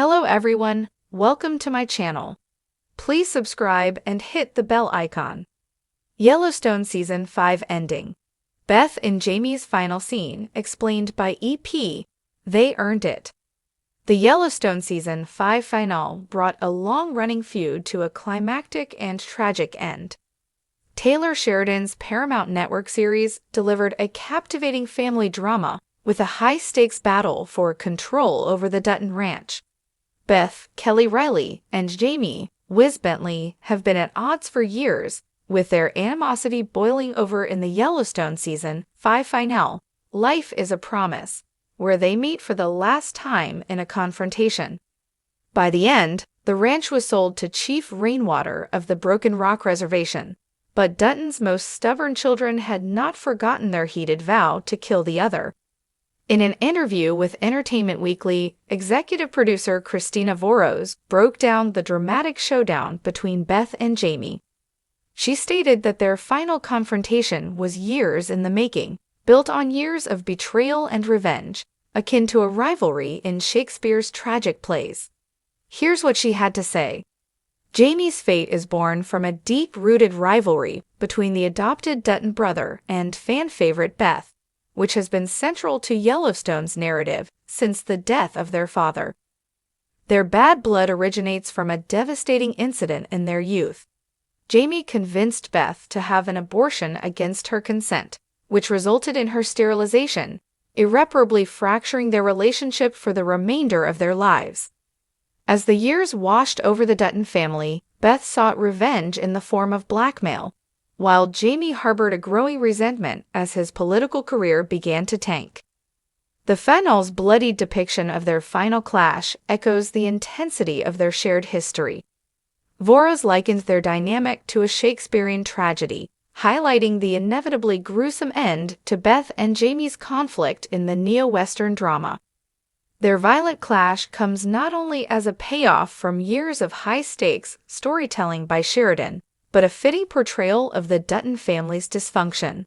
Hello everyone, welcome to my channel. Please subscribe and hit the bell icon. Yellowstone Season 5 ending. Beth and Jamie's final scene, explained by EP. They earned it. The Yellowstone Season 5 finale brought a long-running feud to a climactic and tragic end. Taylor Sheridan's Paramount Network series delivered a captivating family drama with a high-stakes battle for control over the Dutton Ranch. Beth, Kelly Riley, and Jamie, Wiz Bentley, have been at odds for years, with their animosity boiling over in the Yellowstone Season 5 finale, Life is a Promise, where they meet for the last time in a confrontation. By the end, the ranch was sold to Chief Rainwater of the Broken Rock Reservation, but Dutton's most stubborn children had not forgotten their heated vow to kill the other. In an interview with Entertainment Weekly, executive producer Christina Voros broke down the dramatic showdown between Beth and Jamie. She stated that their final confrontation was years in the making, built on years of betrayal and revenge, akin to a rivalry in Shakespeare's tragic plays. Here's what she had to say. Jamie's fate is born from a deep-rooted rivalry between the adopted Dutton brother and fan favorite Beth, which has been central to Yellowstone's narrative since the death of their father. Their bad blood originates from a devastating incident in their youth. Jamie convinced Beth to have an abortion against her consent, which resulted in her sterilization, irreparably fracturing their relationship for the remainder of their lives. As the years washed over the Dutton family, Beth sought revenge in the form of blackmail, while Jamie harbored a growing resentment as his political career began to tank. The finale's bloody depiction of their final clash echoes the intensity of their shared history. Voros likened their dynamic to a Shakespearean tragedy, highlighting the inevitably gruesome end to Beth and Jamie's conflict in the neo-Western drama. Their violent clash comes not only as a payoff from years of high-stakes storytelling by Sheridan, but a fitting portrayal of the Dutton family's dysfunction.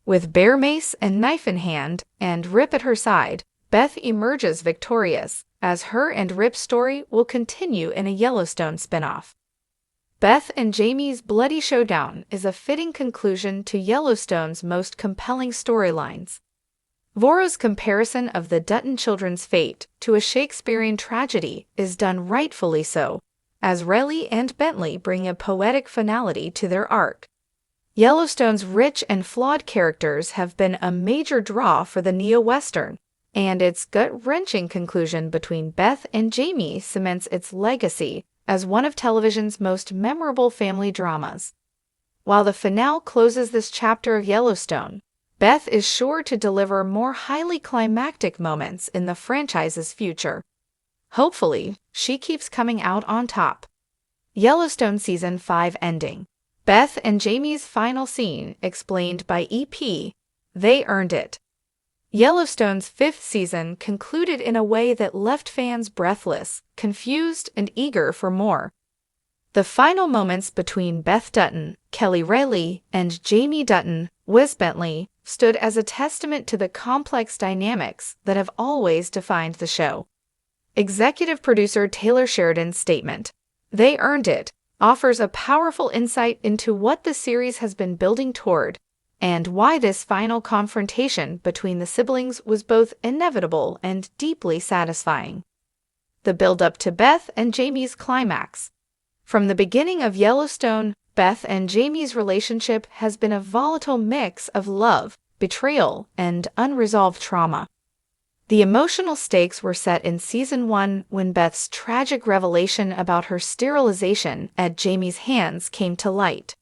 With bear mace and knife in hand and Rip at her side, Beth emerges victorious, as her and Rip's story will continue in a Yellowstone spinoff. Beth and Jamie's bloody showdown is a fitting conclusion to Yellowstone's most compelling storylines. Voros' comparison of the Dutton children's fate to a Shakespearean tragedy is done rightfully so, as Riley and Bentley bring a poetic finality to their arc. Yellowstone's rich and flawed characters have been a major draw for the neo-Western, and its gut-wrenching conclusion between Beth and Jamie cements its legacy as one of television's most memorable family dramas. While the finale closes this chapter of Yellowstone, Beth is sure to deliver more highly climactic moments in the franchise's future. Hopefully, she keeps coming out on top. Yellowstone Season 5 ending. Beth and Jamie's final scene, explained by EP. They earned it. Yellowstone's 5th season concluded in a way that left fans breathless, confused, and eager for more. The final moments between Beth Dutton, Kelly Riley, and Jamie Dutton, Wiz Bentley, stood as a testament to the complex dynamics that have always defined the show. Executive producer Taylor Sheridan's statement, "They earned it," offers a powerful insight into what the series has been building toward, and why this final confrontation between the siblings was both inevitable and deeply satisfying. The build-up to Beth and Jamie's climax. From the beginning of Yellowstone, Beth and Jamie's relationship has been a volatile mix of love, betrayal, and unresolved trauma. The emotional stakes were set in Season 1 when Beth's tragic revelation about her sterilization at Jamie's hands came to light.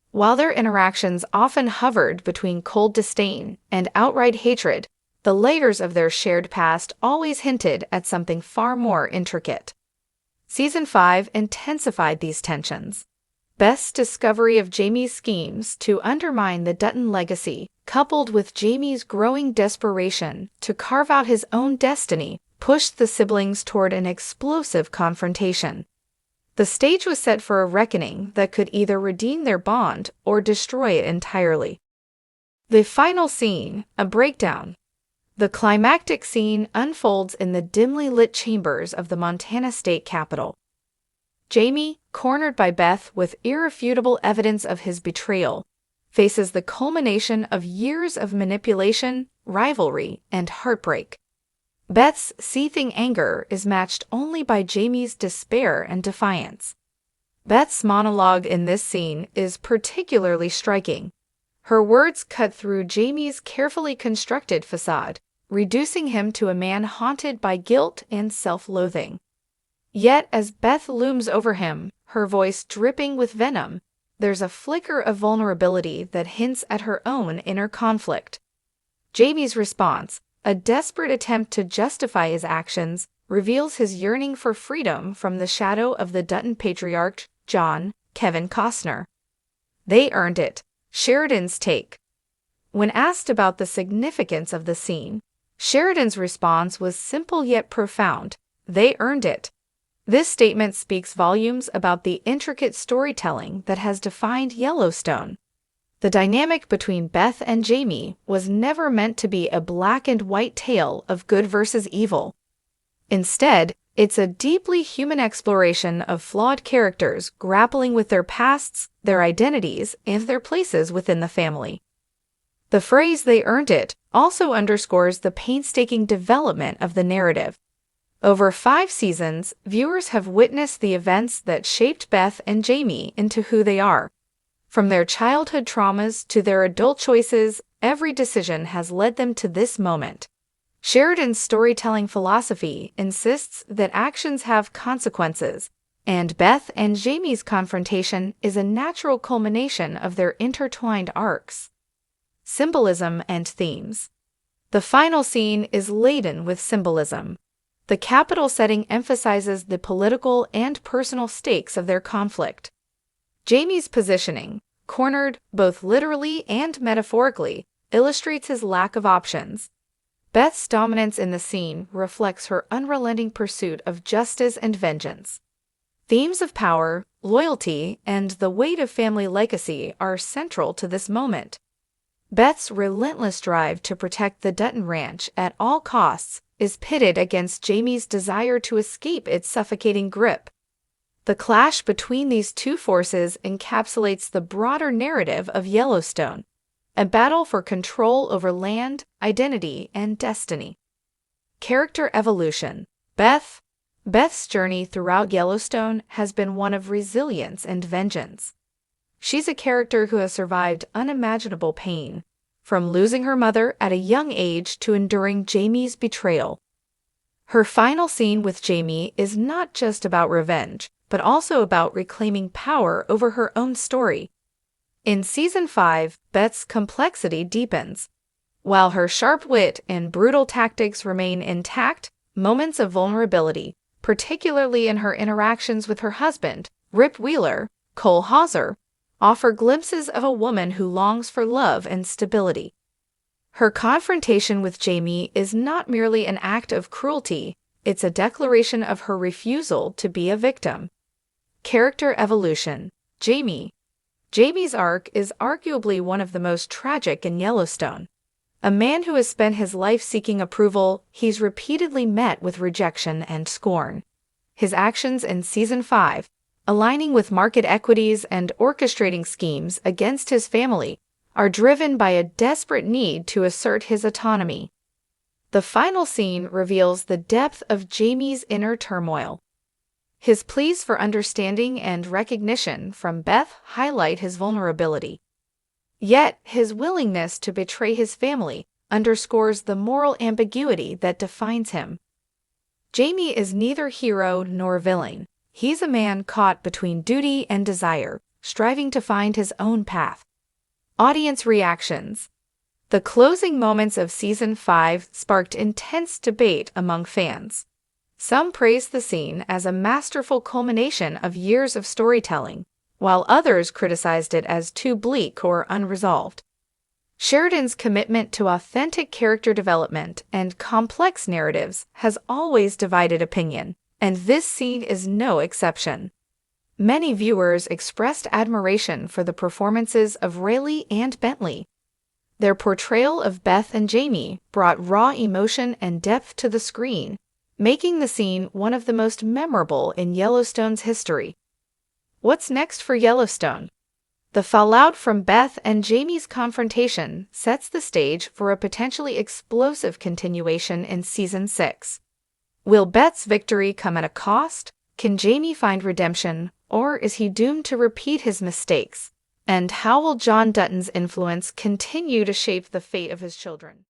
While their interactions often hovered between cold disdain and outright hatred, the layers of their shared past always hinted at something far more intricate. Season 5 intensified these tensions. Beth's discovery of Jamie's schemes to undermine the Dutton legacy, coupled with Jamie's growing desperation to carve out his own destiny, pushed the siblings toward an explosive confrontation. The stage was set for a reckoning that could either redeem their bond or destroy it entirely. The final scene, a breakdown. The climactic scene unfolds in the dimly lit chambers of the Montana State Capitol. Jamie, cornered by Beth with irrefutable evidence of his betrayal, faces the culmination of years of manipulation, rivalry, and heartbreak. Beth's seething anger is matched only by Jamie's despair and defiance. Beth's monologue in this scene is particularly striking. Her words cut through Jamie's carefully constructed facade, reducing him to a man haunted by guilt and self-loathing. Yet as Beth looms over him, her voice dripping with venom, there's a flicker of vulnerability that hints at her own inner conflict. Jamie's response, a desperate attempt to justify his actions, reveals his yearning for freedom from the shadow of the Dutton patriarch, John, Kevin Costner. They earned it. Sheridan's take. When asked about the significance of the scene, Sheridan's response was simple yet profound. They earned it. This statement speaks volumes about the intricate storytelling that has defined Yellowstone. The dynamic between Beth and Jamie was never meant to be a black and white tale of good versus evil. Instead, it's a deeply human exploration of flawed characters grappling with their pasts, their identities, and their places within the family. The phrase "they earned it" also underscores the painstaking development of the narrative. Over 5 seasons, viewers have witnessed the events that shaped Beth and Jamie into who they are. From their childhood traumas to their adult choices, every decision has led them to this moment. Sheridan's storytelling philosophy insists that actions have consequences, and Beth and Jamie's confrontation is a natural culmination of their intertwined arcs. Symbolism and themes. The final scene is laden with symbolism. The Capitol setting emphasizes the political and personal stakes of their conflict. Jamie's positioning, cornered both literally and metaphorically, illustrates his lack of options. Beth's dominance in the scene reflects her unrelenting pursuit of justice and vengeance. Themes of power, loyalty, and the weight of family legacy are central to this moment. Beth's relentless drive to protect the Dutton Ranch at all costs is pitted against Jamie's desire to escape its suffocating grip. The clash between these two forces encapsulates the broader narrative of Yellowstone, a battle for control over land, identity, and destiny. Character evolution. Beth's journey throughout Yellowstone has been one of resilience and vengeance. She's a character who has survived unimaginable pain, from losing her mother at a young age to enduring Jamie's betrayal. Her final scene with Jamie is not just about revenge, but also about reclaiming power over her own story. In Season 5, Beth's complexity deepens. While her sharp wit and brutal tactics remain intact, moments of vulnerability, particularly in her interactions with her husband, Rip Wheeler, Cole Hauser, offer glimpses of a woman who longs for love and stability. Her confrontation with Jamie is not merely an act of cruelty, it's a declaration of her refusal to be a victim. Character evolution. Jamie's arc is arguably one of the most tragic in Yellowstone. A man who has spent his life seeking approval, he's repeatedly met with rejection and scorn. His actions in Season 5, aligning with market equities and orchestrating schemes against his family, are driven by a desperate need to assert his autonomy. The final scene reveals the depth of Jamie's inner turmoil. His pleas for understanding and recognition from Beth highlight his vulnerability. Yet, his willingness to betray his family underscores the moral ambiguity that defines him. Jamie is neither hero nor villain. He's a man caught between duty and desire, striving to find his own path. Audience reactions. The closing moments of Season 5 sparked intense debate among fans. Some praised the scene as a masterful culmination of years of storytelling, while others criticized it as too bleak or unresolved. Sheridan's commitment to authentic character development and complex narratives has always divided opinion, and this scene is no exception. Many viewers expressed admiration for the performances of Rayleigh and Bentley. Their portrayal of Beth and Jamie brought raw emotion and depth to the screen, making the scene one of the most memorable in Yellowstone's history. What's next for Yellowstone? The fallout from Beth and Jamie's confrontation sets the stage for a potentially explosive continuation in Season 6. Will Beth's victory come at a cost? Can Jamie find redemption, or is he doomed to repeat his mistakes? And how will John Dutton's influence continue to shape the fate of his children?